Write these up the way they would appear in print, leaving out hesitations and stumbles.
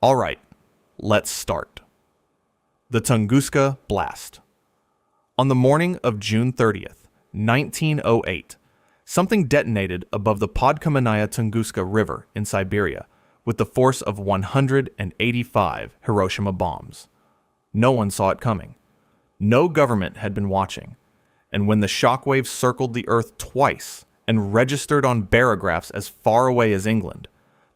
All right, let's start. The Tunguska Blast. On the morning of June 30th, 1908, something detonated above the Podkamennaya Tunguska River in Siberia with the force of 185 Hiroshima bombs. No one saw it coming. No government had been watching. And when the shockwave circled the Earth twice and registered on barographs as far away as England,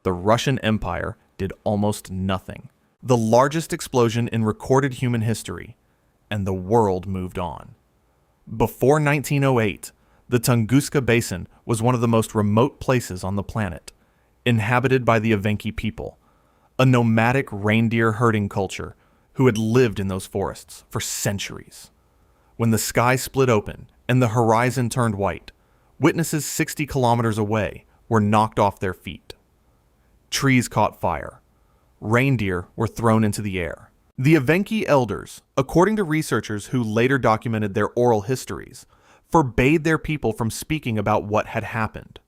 the Russian Empire did almost nothing. The largest explosion in recorded human history, and the world moved on. Before 1908, the Tunguska Basin was one of the most remote places on the planet, inhabited by the Evenki people, a nomadic reindeer herding culture who had lived in those forests for centuries. When the sky split open and the horizon turned white, witnesses 60 kilometers away were knocked off their feet. Trees caught fire. Reindeer were thrown into the air. The Evenki elders, according to researchers who later documented their oral histories, forbade their people from speaking about what had happened.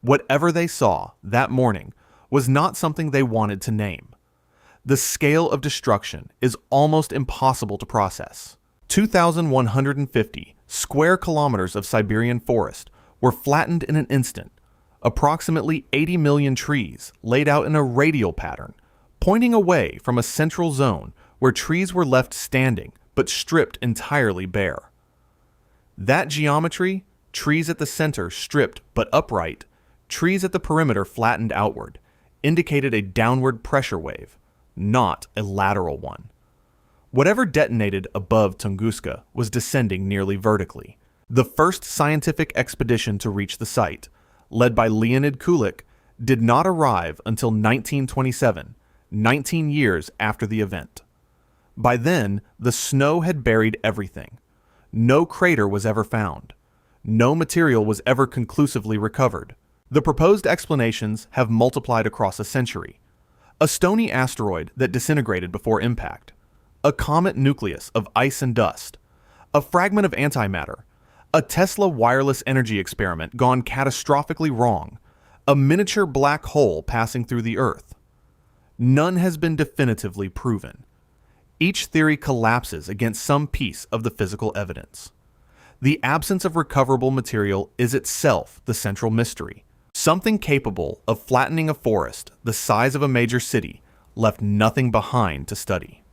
Whatever they saw that morning was not something they wanted to name. The scale of destruction is almost impossible to process. 2,150 square kilometers of Siberian forest were flattened in an instant. Approximately 80 million trees laid out in a radial pattern, pointing away from a central zone where trees were left standing but stripped entirely bare. That geometry, trees at the center stripped but upright, trees at the perimeter flattened outward, indicated a downward pressure wave, not a lateral one. Whatever detonated above Tunguska was descending nearly vertically. The first scientific expedition to reach the site, led by Leonid Kulik, did not arrive until 1927, 19 years after the event. By then, the snow had buried everything. No crater was ever found. No material was ever conclusively recovered. The proposed explanations have multiplied across a century. A stony asteroid that disintegrated before impact, a comet nucleus of ice and dust, a fragment of antimatter, a Tesla wireless energy experiment gone catastrophically wrong, a miniature black hole passing through the Earth. None has been definitively proven. Each theory collapses against some piece of the physical evidence. The absence of recoverable material is itself the central mystery. Something capable of flattening a forest the size of a major city left nothing behind to study.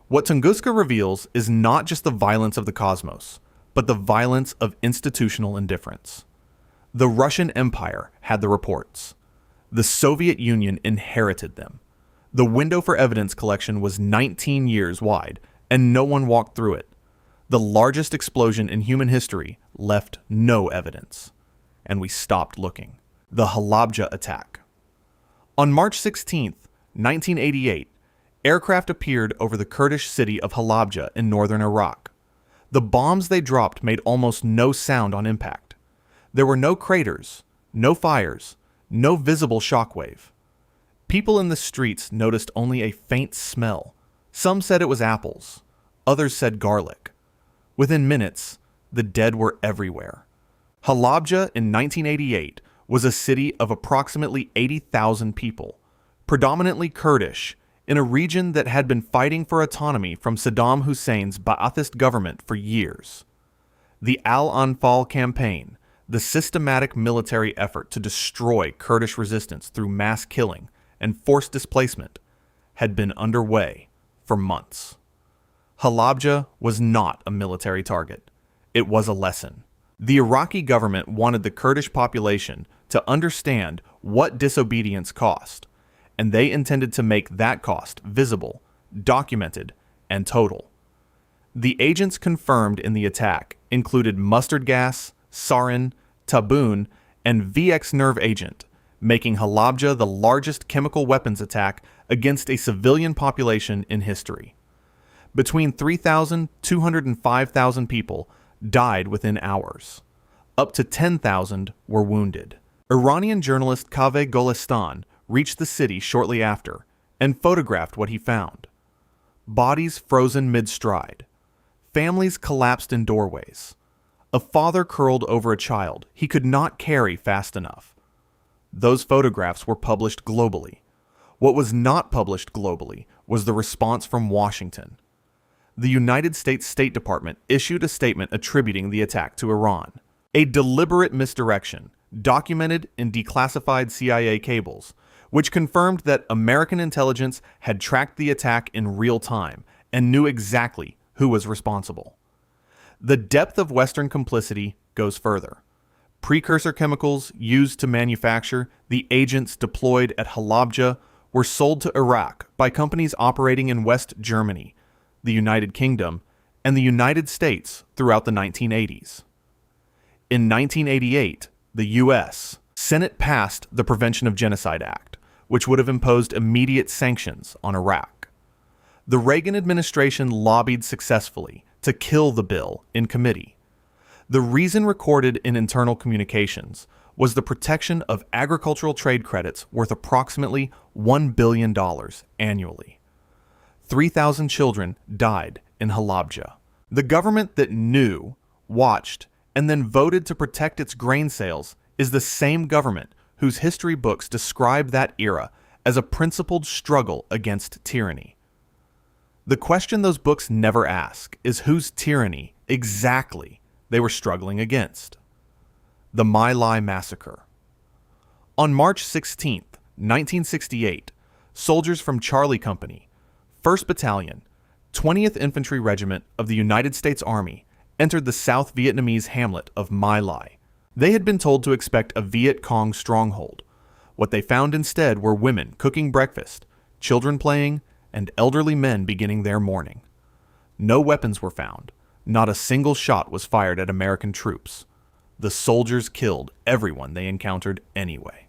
What Tunguska reveals is not just the violence of the cosmos, but the violence of institutional indifference. The Russian Empire had the reports. The Soviet Union inherited them. The window for evidence collection was 19 years wide, and no one walked through it. The largest explosion in human history left no evidence. And we stopped looking. The Halabja attack. On March 16, 1988, aircraft appeared over the Kurdish city of Halabja in northern Iraq. The bombs they dropped made almost no sound on impact. There were no craters, no fires, no visible shockwave. People in the streets noticed only a faint smell. Some said it was apples. Others said garlic. Within minutes, the dead were everywhere. Halabja in 1988 was a city of approximately 80,000 people, predominantly Kurdish, in a region that had been fighting for autonomy from Saddam Hussein's Ba'athist government for years. The Al-Anfal campaign, the systematic military effort to destroy Kurdish resistance through mass killing and forced displacement, had been underway for months. Halabja was not a military target. It was a lesson. The Iraqi government wanted the Kurdish population to understand what disobedience cost, and they intended to make that cost visible, documented, and total. The agents confirmed in the attack included mustard gas, sarin, taboon, and VX nerve agent, making Halabja the largest chemical weapons attack against a civilian population in history. Between 3,200 and 5,000 people died within hours. Up to 10,000 were wounded. Iranian journalist Kaveh Golestan reached the city shortly after and photographed what he found. Bodies frozen mid-stride. Families collapsed in doorways. A father curled over a child he could not carry fast enough. Those photographs were published globally. What was not published globally was the response from Washington. The United States State Department issued a statement attributing the attack to Iran. A deliberate misdirection, documented in declassified CIA cables, which confirmed that American intelligence had tracked the attack in real time and knew exactly who was responsible. The depth of Western complicity goes further. Precursor chemicals used to manufacture the agents deployed at Halabja were sold to Iraq by companies operating in West Germany, the United Kingdom, and the United States throughout the 1980s. In 1988, the U.S. Senate passed the Prevention of Genocide Act, which would have imposed immediate sanctions on Iraq. The Reagan administration lobbied successfully to kill the bill in committee. The reason recorded in internal communications was the protection of agricultural trade credits worth approximately $1 billion annually. 3,000 children died in Halabja. The government that knew, watched, and then voted to protect its grain sales is the same government whose history books describe that era as a principled struggle against tyranny. The question those books never ask is whose tyranny exactly they were struggling against. The My Lai Massacre. On March 16, 1968, soldiers from Charlie Company, 1st Battalion, 20th Infantry Regiment of the United States Army entered the South Vietnamese hamlet of My Lai. They had been told to expect a Viet Cong stronghold. What they found instead were women cooking breakfast, children playing, and elderly men beginning their mourning. No weapons were found. Not a single shot was fired at American troops. The soldiers killed everyone they encountered anyway.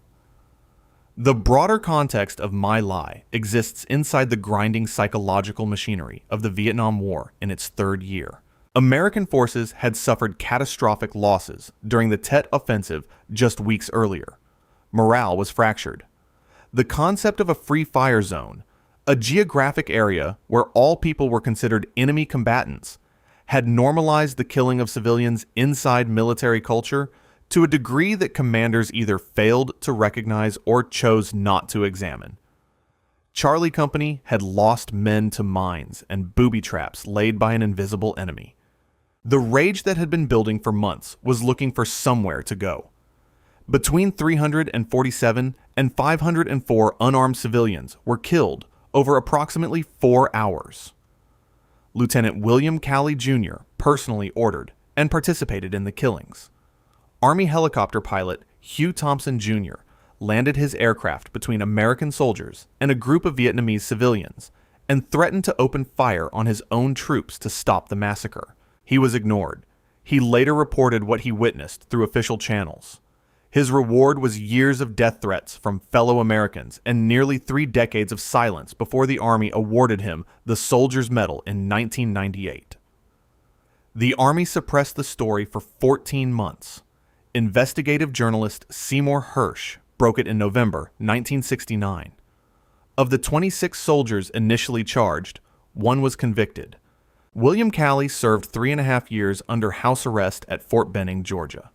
The broader context of My Lai exists inside the grinding psychological machinery of the Vietnam War in its third year. American forces had suffered catastrophic losses during the Tet Offensive just weeks earlier. Morale was fractured. The concept of a free fire zone, a geographic area where all people were considered enemy combatants, had normalized the killing of civilians inside military culture to a degree that commanders either failed to recognize or chose not to examine. Charlie Company had lost men to mines and booby traps laid by an invisible enemy. The rage that had been building for months was looking for somewhere to go. Between 347 and 504 unarmed civilians were killed over approximately 4 hours. Lieutenant William Calley Jr. personally ordered and participated in the killings. Army helicopter pilot Hugh Thompson Jr. landed his aircraft between American soldiers and a group of Vietnamese civilians and threatened to open fire on his own troops to stop the massacre. He was ignored. He later reported what he witnessed through official channels. His reward was years of death threats from fellow Americans and nearly 3 decades of silence before the Army awarded him the Soldier's Medal in 1998. The Army suppressed the story for 14 months. Investigative journalist Seymour Hersh broke it in November 1969. Of the 26 soldiers initially charged, 1 was convicted. William Calley served 3.5 years under house arrest at Fort Benning, Georgia.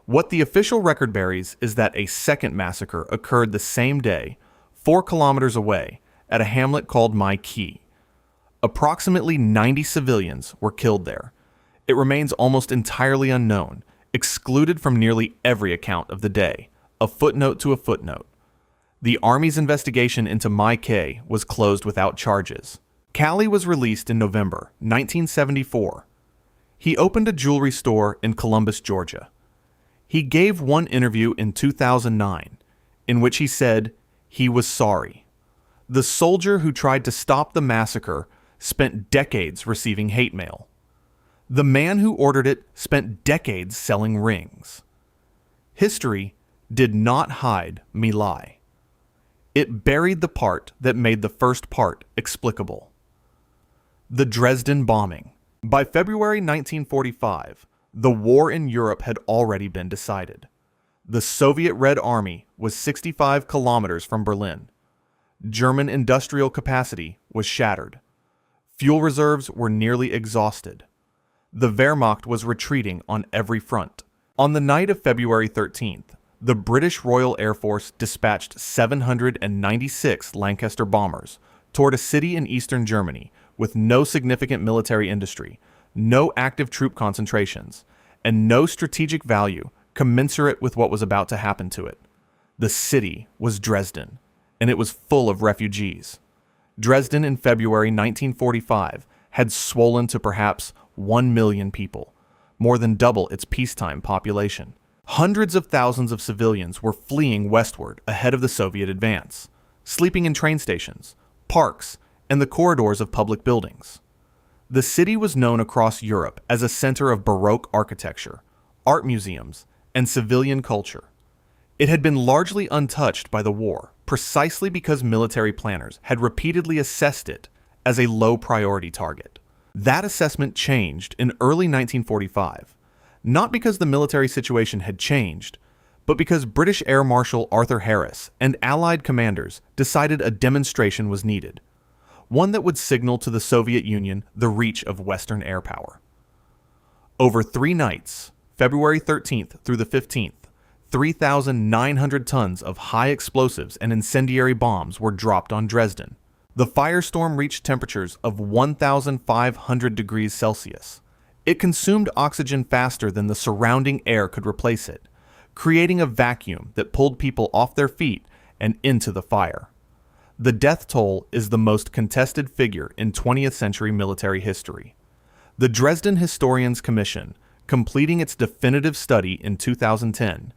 What the official record bears is that a second massacre occurred the same day, 4 kilometers away, at a hamlet called My Key. Approximately 90 civilians were killed there. It remains almost entirely unknown, excluded from nearly every account of the day, a footnote to a footnote. The Army's investigation into My Key was closed without charges. Calley was released in November 1974. He opened a jewelry store in Columbus, Georgia. He gave one interview in 2009 in which he said he was sorry. The soldier who tried to stop the massacre spent decades receiving hate mail. The man who ordered it spent decades selling rings. History did not hide My Lai. It buried the part that made the first part explicable. The Dresden bombing. By February 1945, the war in Europe had already been decided. The Soviet Red Army was 65 kilometers from Berlin. German industrial capacity was shattered. Fuel reserves were nearly exhausted. The Wehrmacht was retreating on every front. On the night of February 13th, the British Royal Air Force dispatched 796 Lancaster bombers toward a city in eastern Germany with no significant military industry, no active troop concentrations, and no strategic value commensurate with what was about to happen to it. The city was Dresden, and it was full of refugees. Dresden in February 1945 had swollen to perhaps 1 million people, more than double its peacetime population. Hundreds of thousands of civilians were fleeing westward ahead of the Soviet advance, sleeping in train stations, parks, and the corridors of public buildings. The city was known across Europe as a center of Baroque architecture, art museums, and civilian culture. It had been largely untouched by the war precisely because military planners had repeatedly assessed it as a low-priority target. That assessment changed in early 1945, not because the military situation had changed, but because British Air Marshal Arthur Harris and Allied commanders decided a demonstration was needed, one that would signal to the Soviet Union the reach of Western air power. Over 3 nights, February 13th through the 15th, 3,900 tons of high explosives and incendiary bombs were dropped on Dresden. The firestorm reached temperatures of 1,500 degrees Celsius. It consumed oxygen faster than the surrounding air could replace it, creating a vacuum that pulled people off their feet and into the fire. The death toll is the most contested figure in 20th century military history. The Dresden Historians Commission, completing its definitive study in 2010,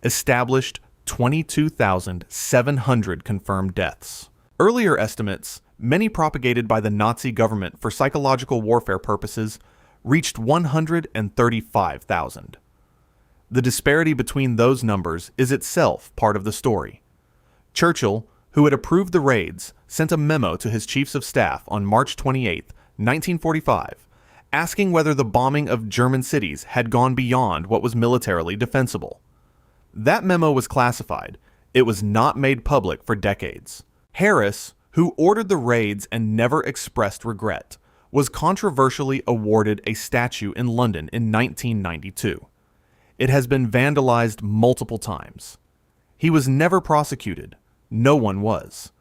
established 22,700 confirmed deaths. Earlier estimates, many propagated by the Nazi government for psychological warfare purposes, reached 135,000. The disparity between those numbers is itself part of the story. Churchill, who had approved the raids, sent a memo to his chiefs of staff on March 28, 1945, asking whether the bombing of German cities had gone beyond what was militarily defensible. That memo was classified. It was not made public for decades. Harris, who ordered the raids and never expressed regret, was controversially awarded a statue in London in 1992. It has been vandalized multiple times. He was never prosecuted. No one was.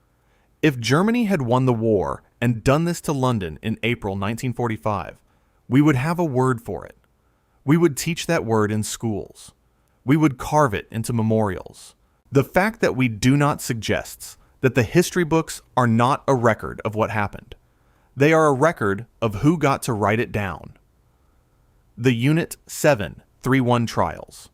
If Germany had won the war and done this to London in April 1945, we would have a word for it. We would teach that word in schools. We would carve it into memorials. The fact that we do not suggests that the history books are not a record of what happened. They are a record of who got to write it down. The Unit 731 trials.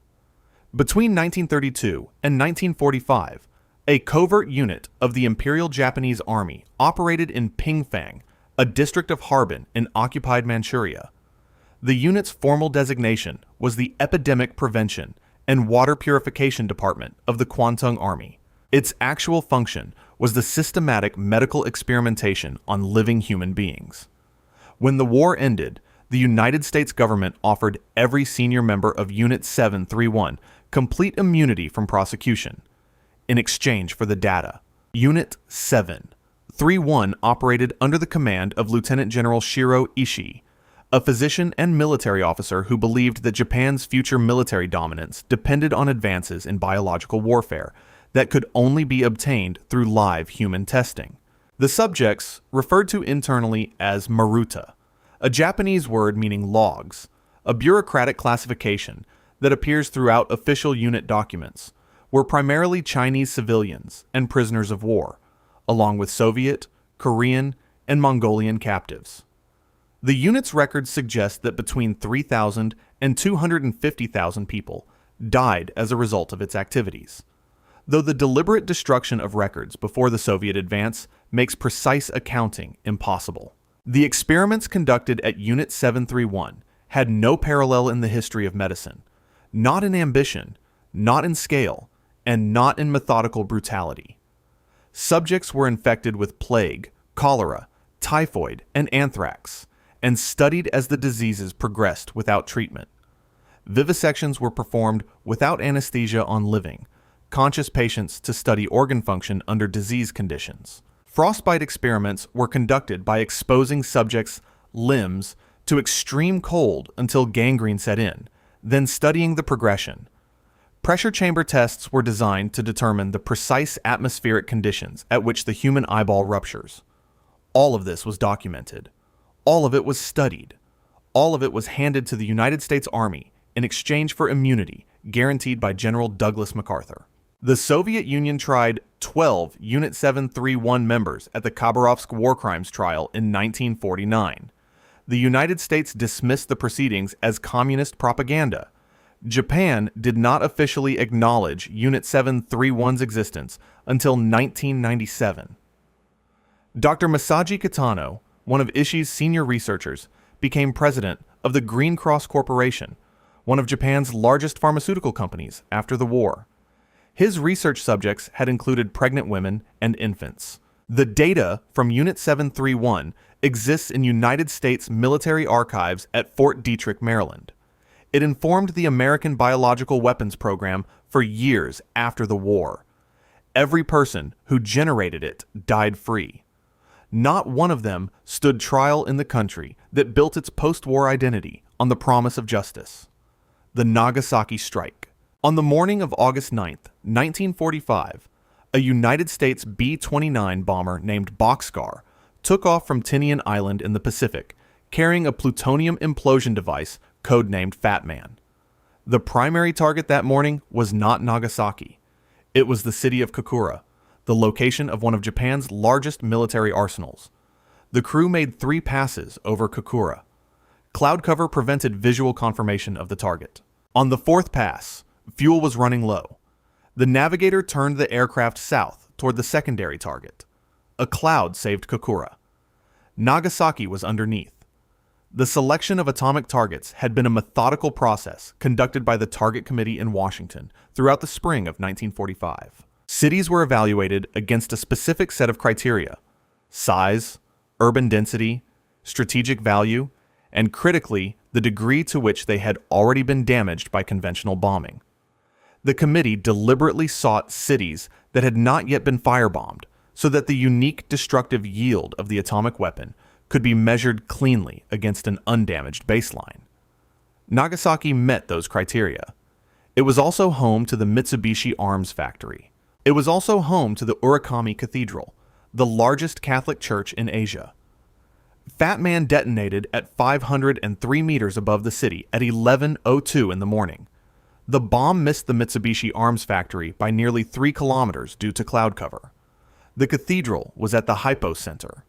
Between 1932 and 1945, a covert unit of the Imperial Japanese Army operated in Pingfang, a district of Harbin in occupied Manchuria. The unit's formal designation was the Epidemic Prevention and Water Purification Department of the Kwantung Army. Its actual function was the systematic medical experimentation on living human beings. When the war ended, the United States government offered every senior member of Unit 731 complete immunity from prosecution. In exchange for the data, Unit 731 operated under the command of Lieutenant General Shiro Ishii, a physician and military officer who believed that Japan's future military dominance depended on advances in biological warfare that could only be obtained through live human testing. The subjects, referred to internally as Maruta, a Japanese word meaning logs, a bureaucratic classification that appears throughout official unit documents, were primarily Chinese civilians and prisoners of war, along with Soviet, Korean, and Mongolian captives. The unit's records suggest that between 3,000 and 250,000 people died as a result of its activities, though the deliberate destruction of records before the Soviet advance makes precise accounting impossible. The experiments conducted at Unit 731 had no parallel in the history of medicine, not in ambition, not in scale, and not in methodical brutality. Subjects were infected with plague, cholera, typhoid, and anthrax, and studied as the diseases progressed without treatment. Vivisections were performed without anesthesia on living, conscious patients to study organ function under disease conditions. Frostbite experiments were conducted by exposing subjects' limbs to extreme cold until gangrene set in, then studying the progression. Pressure chamber tests were designed to determine the precise atmospheric conditions at which the human eyeball ruptures. All of this was documented. All of it was studied. All of it was handed to the United States Army in exchange for immunity guaranteed by General Douglas MacArthur. The Soviet Union tried 12 Unit 731 members at the Khabarovsk war crimes trial in 1949. The United States dismissed the proceedings as communist propaganda. Japan did not officially acknowledge Unit 731's existence until 1997. Dr. Masaji Kitano, one of Ishii's senior researchers, became president of the Green Cross Corporation, one of Japan's largest pharmaceutical companies after the war. His research subjects had included pregnant women and infants. The data from Unit 731 exists in United States military archives at Fort Detrick, Maryland. It informed the American biological weapons program for years after the war. Every person who generated it died free. Not one of them stood trial in the country that built its post-war identity on the promise of justice. The Nagasaki Strike. On the morning of August 9, 1945, a United States B-29 bomber named Boxcar took off from Tinian Island in the Pacific, carrying a plutonium implosion device codenamed Fat Man. The primary target that morning was not Nagasaki. It was the city of Kokura, the location of one of Japan's largest military arsenals. The crew made 3 passes over Kokura. Cloud cover prevented visual confirmation of the target. On the 4th pass, fuel was running low. The navigator turned the aircraft south toward the secondary target. A cloud saved Kokura. Nagasaki was underneath. The selection of atomic targets had been a methodical process conducted by the Target Committee in Washington throughout the spring of 1945. Cities were evaluated against a specific set of criteria: size, urban density, strategic value, and critically, the degree to which they had already been damaged by conventional bombing. The committee deliberately sought cities that had not yet been firebombed so that the unique destructive yield of the atomic weapon could be measured cleanly against an undamaged baseline. Nagasaki met those criteria. It was also home to the Mitsubishi Arms Factory. It was also home to the Urakami Cathedral, the largest Catholic church in Asia. Fat Man detonated at 503 meters above the city at 11:02 in the morning. The bomb missed the Mitsubishi Arms Factory by nearly 3 kilometers due to cloud cover. The cathedral was at the hypocenter.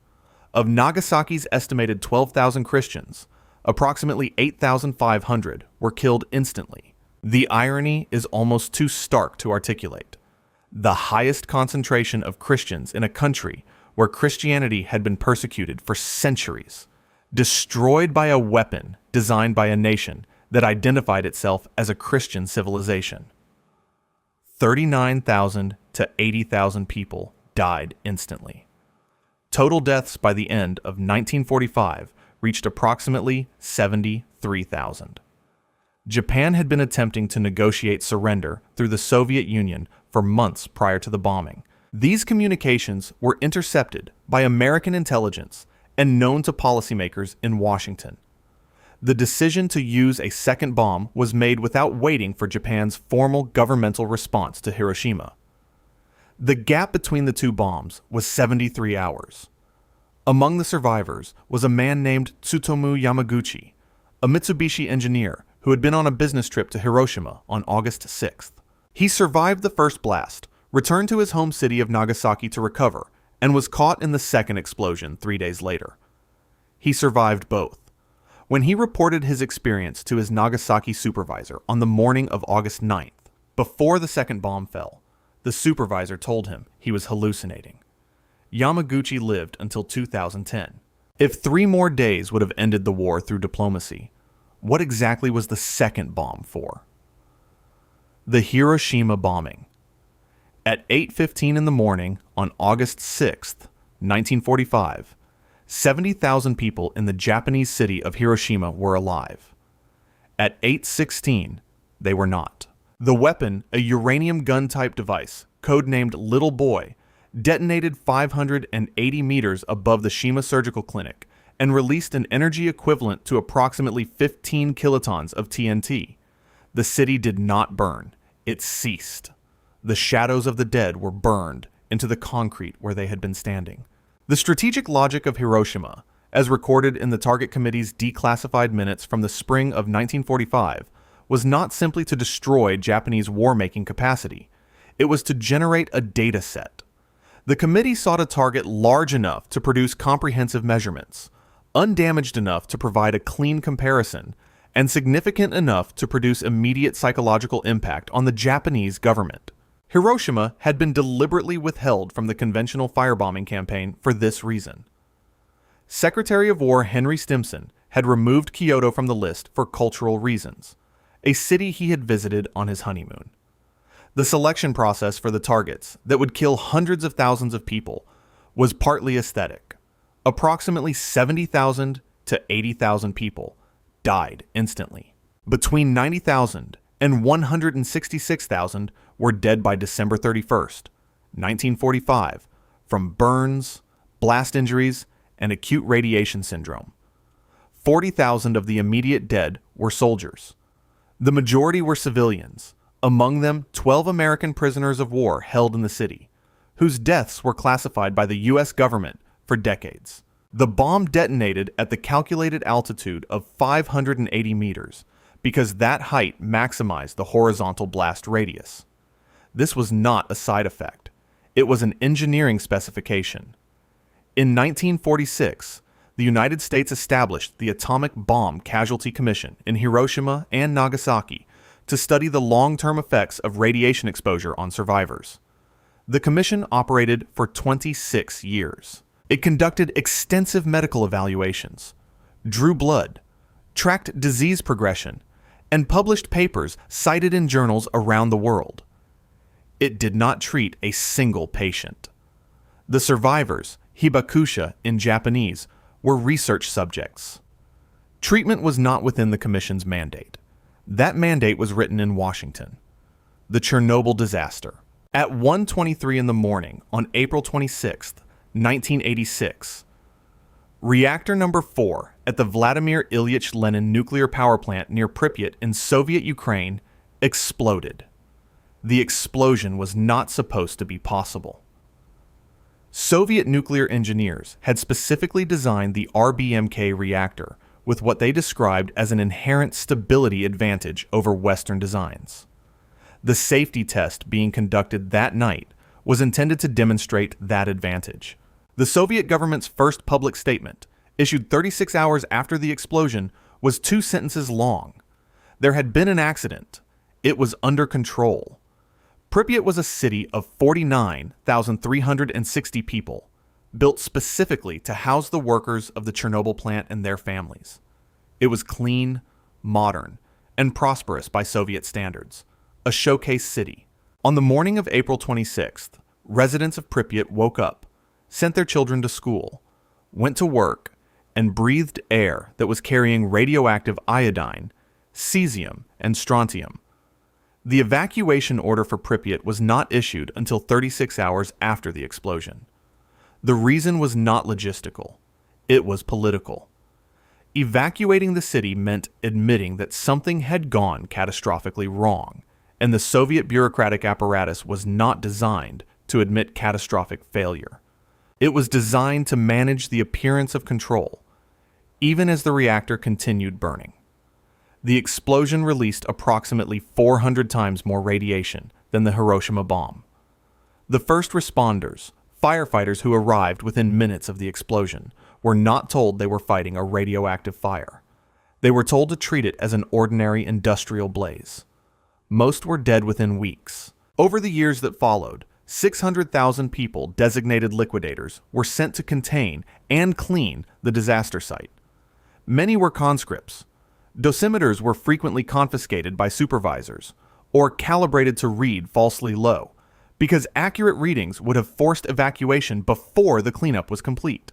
Of Nagasaki's estimated 12,000 Christians, approximately 8,500 were killed instantly. The irony is almost too stark to articulate. The highest concentration of Christians in a country where Christianity had been persecuted for centuries, destroyed by a weapon designed by a nation that identified itself as a Christian civilization. 39,000 to 80,000 people died instantly. Total deaths by the end of 1945 reached approximately 73,000. Japan had been attempting to negotiate surrender through the Soviet Union for months prior to the bombing. These communications were intercepted by American intelligence and known to policymakers in Washington. The decision to use a second bomb was made without waiting for Japan's formal governmental response to Hiroshima. The gap between the 2 bombs was 73 hours. Among the survivors was a man named Tsutomu Yamaguchi, a Mitsubishi engineer who had been on a business trip to Hiroshima on August 6th. He survived the first blast, returned to his home city of Nagasaki to recover, and was caught in the second explosion 3 days later. He survived both. When he reported his experience to his Nagasaki supervisor on the morning of August 9th, before the second bomb fell, the supervisor told him he was hallucinating. Yamaguchi lived until 2010. If 3 more days would have ended the war through diplomacy, what exactly was the second bomb for? The Hiroshima bombing. At 8:15 in the morning on August 6th, 1945, 70,000 people in the Japanese city of Hiroshima were alive. At 8:16, they were not. The weapon, a uranium gun-type device, codenamed Little Boy, detonated 580 meters above the Shima Surgical Clinic and released an energy equivalent to approximately 15 kilotons of TNT. The city did not burn. it ceased. The shadows of the dead were burned into the concrete where they had been standing. The strategic logic of Hiroshima, as recorded in the Target Committee's declassified minutes from the spring of 1945, was not simply to destroy Japanese war-making capacity. It was to generate a data set. The committee sought a target large enough to produce comprehensive measurements, undamaged enough to provide a clean comparison, and significant enough to produce immediate psychological impact on the Japanese government. Hiroshima had been deliberately withheld from the conventional firebombing campaign for this reason. Secretary of War Henry Stimson had removed Kyoto from the list for cultural reasons, a city he had visited on his honeymoon. The selection process for the targets that would kill hundreds of thousands of people was partly aesthetic. Approximately 70,000 to 80,000 people died instantly. Between 90,000 and 166,000 were dead by December 31st, 1945, from burns, blast injuries, and acute radiation syndrome. 40,000 of the immediate dead were soldiers. The majority were civilians, among them 12 American prisoners of war held in the city, whose deaths were classified by the U.S. government for decades. The bomb detonated at the calculated altitude of 580 meters because that height maximized the horizontal blast radius. This was not a side effect. It was an engineering specification. In 1946, the United States established the Atomic Bomb Casualty Commission in Hiroshima and Nagasaki to study the long-term effects of radiation exposure on survivors. The commission operated for 26 years. It conducted extensive medical evaluations, drew blood, tracked disease progression, and published papers cited in journals around the world. It did not treat a single patient. The survivors, hibakusha in Japanese, were research subjects. Treatment was not within the commission's mandate. That mandate was written in Washington. The Chernobyl disaster. At 1:23 in the morning on April 26, 1986, reactor number 4 at the Vladimir Ilyich Lenin nuclear power plant near Pripyat in Soviet Ukraine exploded. The explosion was not supposed to be possible. Soviet nuclear engineers had specifically designed the RBMK reactor with what they described as an inherent stability advantage over Western designs. The safety test being conducted that night was intended to demonstrate that advantage. The Soviet government's first public statement, issued 36 hours after the explosion, was 2 sentences long. There had been an accident. It was under control. Pripyat was a city of 49,360 people, built specifically to house the workers of the Chernobyl plant and their families. It was clean, modern, and prosperous by Soviet standards, a showcase city. On the morning of April 26th, residents of Pripyat woke up, sent their children to school, went to work, and breathed air that was carrying radioactive iodine, cesium, and strontium. The evacuation order for Pripyat was not issued until 36 hours after the explosion. The reason was not logistical. It was political. Evacuating the city meant admitting that something had gone catastrophically wrong, and the Soviet bureaucratic apparatus was not designed to admit catastrophic failure. It was designed to manage the appearance of control, even as the reactor continued burning. The explosion released approximately 400 times more radiation than the Hiroshima bomb. The first responders, firefighters who arrived within minutes of the explosion, were not told they were fighting a radioactive fire. They were told to treat it as an ordinary industrial blaze. Most were dead within weeks. Over the years that followed, 600,000 people, designated liquidators, were sent to contain and clean the disaster site. Many were conscripts. Dosimeters were frequently confiscated by supervisors or calibrated to read falsely low because accurate readings would have forced evacuation before the cleanup was complete.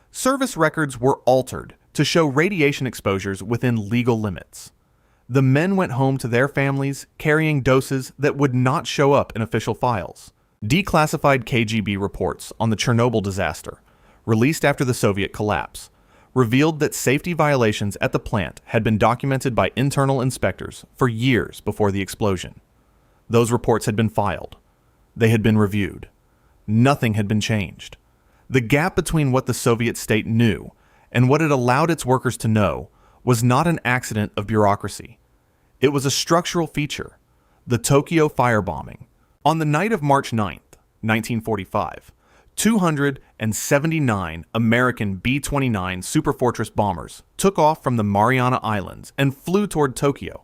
Service records were altered to show radiation exposures within legal limits. The men went home to their families carrying doses that would not show up in official files. Declassified KGB reports on the Chernobyl disaster, released after the Soviet collapse, revealed that safety violations at the plant had been documented by internal inspectors for years before the explosion. Those reports had been filed. They had been reviewed. Nothing had been changed. The gap between what the Soviet state knew and what it allowed its workers to know was not an accident of bureaucracy. It was a structural feature, the Tokyo firebombing. On the night of March 9th, 1945, 279 American B-29 Superfortress bombers took off from the Mariana Islands and flew toward Tokyo.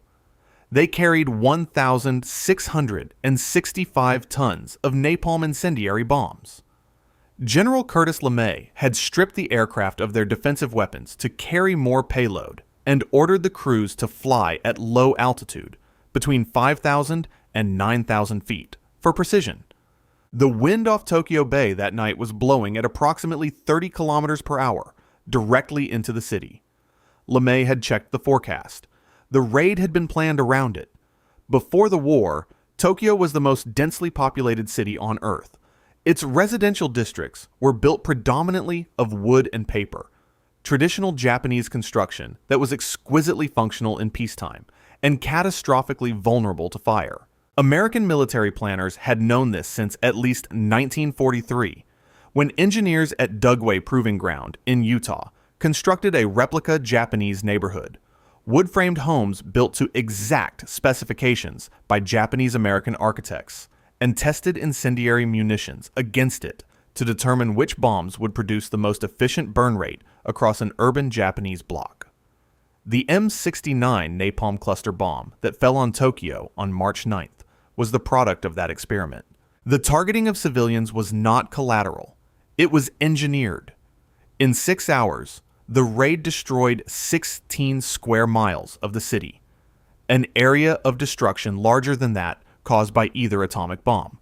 They carried 1,665 tons of napalm incendiary bombs. General Curtis LeMay had stripped the aircraft of their defensive weapons to carry more payload and ordered the crews to fly at low altitude, between 5,000 and 9,000 feet, for precision. The wind off Tokyo Bay that night was blowing at approximately 30 kilometers per hour, directly into the city. LeMay had checked the forecast. The raid had been planned around it. Before the war, Tokyo was the most densely populated city on Earth. Its residential districts were built predominantly of wood and paper, traditional Japanese construction that was exquisitely functional in peacetime and catastrophically vulnerable to fire. American military planners had known this since at least 1943, when engineers at Dugway Proving Ground in Utah constructed a replica Japanese neighborhood. Wood-framed homes built to exact specifications by Japanese-American architects, and tested incendiary munitions against it to determine which bombs would produce the most efficient burn rate across an urban Japanese block. The M69 napalm cluster bomb that fell on Tokyo on March 9th was the product of that experiment. The targeting of civilians was not collateral. It was engineered. In 6 hours, the raid destroyed 16 square miles of the city, an area of destruction larger than that caused by either atomic bomb.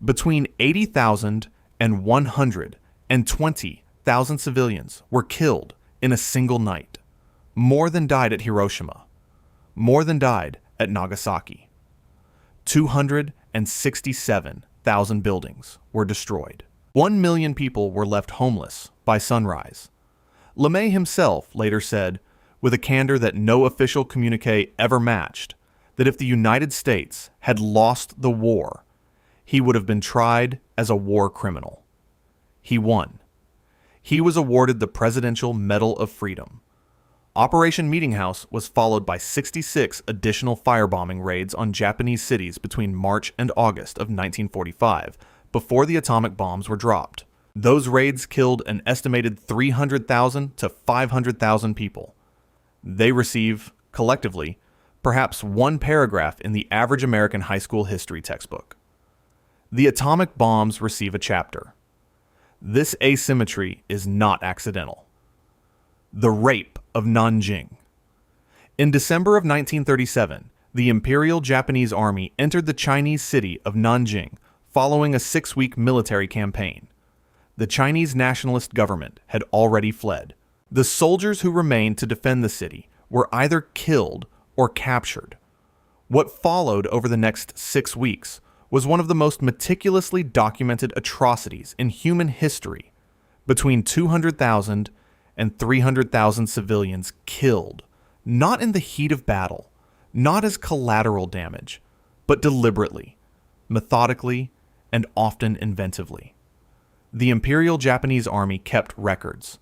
Between 80,000 and 120,000 civilians were killed in a single night. More than died at Hiroshima. More than died at Nagasaki. 267,000 buildings were destroyed. 1 million people were left homeless by sunrise. LeMay himself later said, with a candor that no official communique ever matched, that if the United States had lost the war, he would have been tried as a war criminal. He won. He was awarded the Presidential Medal of Freedom. Operation Meeting House was followed by 66 additional firebombing raids on Japanese cities between March and August of 1945, before the atomic bombs were dropped. Those raids killed an estimated 300,000 to 500,000 people. They receive, collectively, perhaps one paragraph in the average American high school history textbook. The atomic bombs receive a chapter. This asymmetry is not accidental. The rape of Nanjing. In December of 1937, the Imperial Japanese Army entered the Chinese city of Nanjing following a 6-week military campaign. The Chinese nationalist government had already fled. The soldiers who remained to defend the city were either killed or captured. What followed over the next 6 weeks was one of the most meticulously documented atrocities in human history. Between 200,000 and 300,000 civilians killed, not in the heat of battle, not as collateral damage, but deliberately, methodically, and often inventively. The Imperial Japanese Army kept records.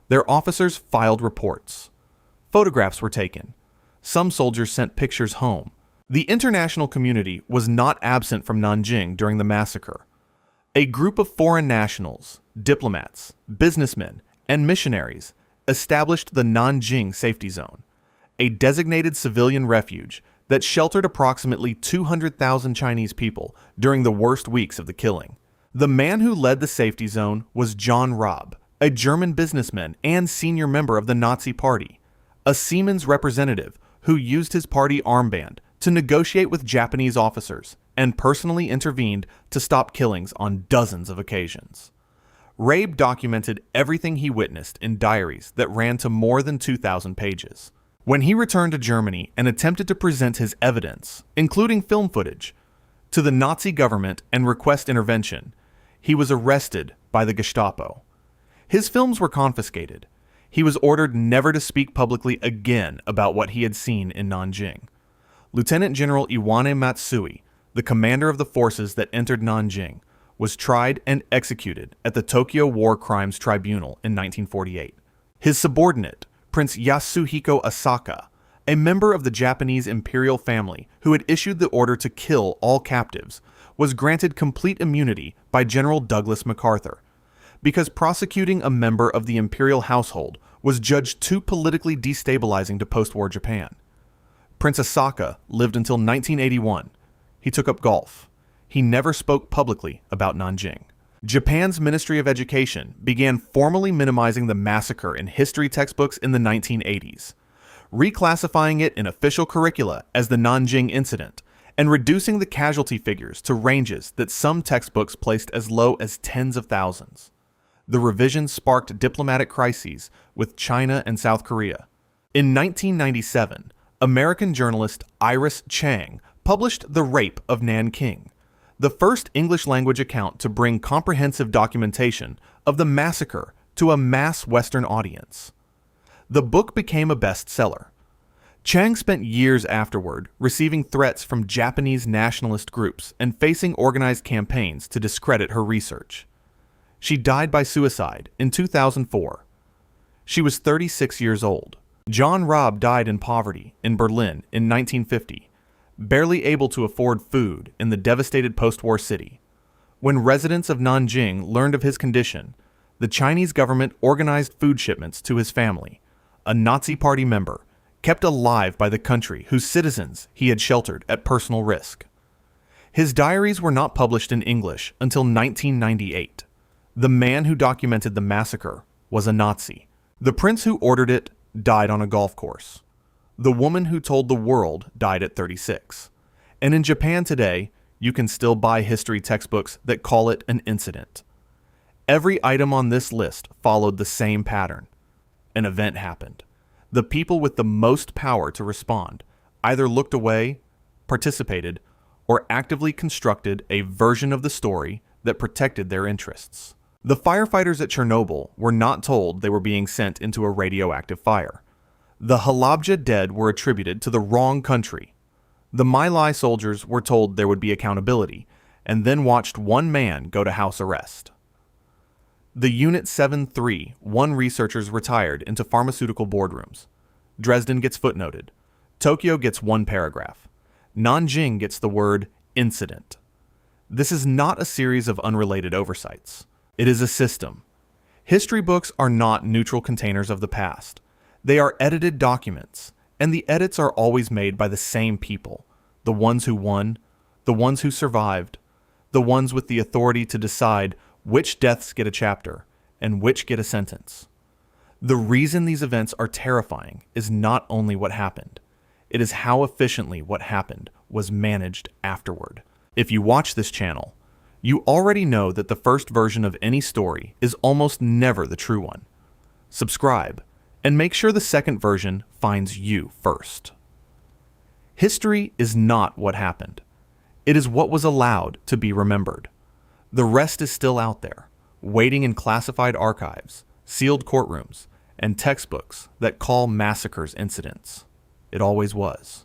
Their officers filed reports. Photographs were taken. Some soldiers sent pictures home. The international community was not absent from Nanjing during the massacre. A group of foreign nationals, diplomats, businessmen, and missionaries established the Nanjing Safety Zone, a designated civilian refuge that sheltered approximately 200,000 Chinese people during the worst weeks of the killing. The man who led the safety zone was John Raab, a German businessman and senior member of the Nazi Party, a Siemens representative who used his party armband to negotiate with Japanese officers and personally intervened to stop killings on dozens of occasions. Raab documented everything he witnessed in diaries that ran to more than 2,000 pages. When he returned to Germany and attempted to present his evidence, including film footage, to the Nazi government and request intervention, he was arrested by the Gestapo. His films were confiscated. He was ordered never to speak publicly again about what he had seen in Nanjing. Lieutenant General Iwane Matsui, the commander of the forces that entered Nanjing, was tried and executed at the Tokyo War Crimes Tribunal in 1948. His subordinate, Prince Yasuhiko Asaka, a member of the Japanese imperial family who had issued the order to kill all captives, was granted complete immunity by General Douglas MacArthur, because prosecuting a member of the imperial household was judged too politically destabilizing to post-war Japan. Prince Asaka lived until 1981. He took up golf. He never spoke publicly about Nanjing. Japan's Ministry of Education began formally minimizing the massacre in history textbooks in the 1980s, reclassifying it in official curricula as the Nanjing Incident, and reducing the casualty figures to ranges that some textbooks placed as low as tens of thousands. The revision sparked diplomatic crises with China and South Korea. In 1997, American journalist Iris Chang published The Rape of Nanking, the first English-language account to bring comprehensive documentation of the massacre to a mass Western audience. The book became a bestseller. Chang spent years afterward receiving threats from Japanese nationalist groups and facing organized campaigns to discredit her research. She died by suicide in 2004. She was 36 years old. John Robb died in poverty in Berlin in 1950, barely able to afford food in the devastated post-war city. When residents of Nanjing learned of his condition, the Chinese government organized food shipments to his family, a Nazi Party member, kept alive by the country whose citizens he had sheltered at personal risk. His diaries were not published in English until 1998. The man who documented the massacre was a Nazi. The prince who ordered it died on a golf course. The woman who told the world died at 36. And in Japan today, you can still buy history textbooks that call it an incident. Every item on this list followed the same pattern. An event happened. The people with the most power to respond either looked away, participated, or actively constructed a version of the story that protected their interests. The firefighters at Chernobyl were not told they were being sent into a radioactive fire. The Halabja dead were attributed to the wrong country. The My Lai soldiers were told there would be accountability, and then watched one man go to house arrest. The Unit 7-3 won researchers retired into pharmaceutical boardrooms. Dresden gets footnoted. Tokyo gets one paragraph. Nanjing gets the word incident. This is not a series of unrelated oversights. It is a system. History books are not neutral containers of the past. They are edited documents, and the edits are always made by the same people, the ones who won, the ones who survived, the ones with the authority to decide which deaths get a chapter and which get a sentence. The reason these events are terrifying is not only what happened, it is how efficiently what happened was managed afterward. If you watch this channel, you already know that the first version of any story is almost never the true one. Subscribe, and make sure the second version finds you first. History is not what happened. It is what was allowed to be remembered. The rest is still out there, waiting in classified archives, sealed courtrooms, and textbooks that call massacres incidents. It always was.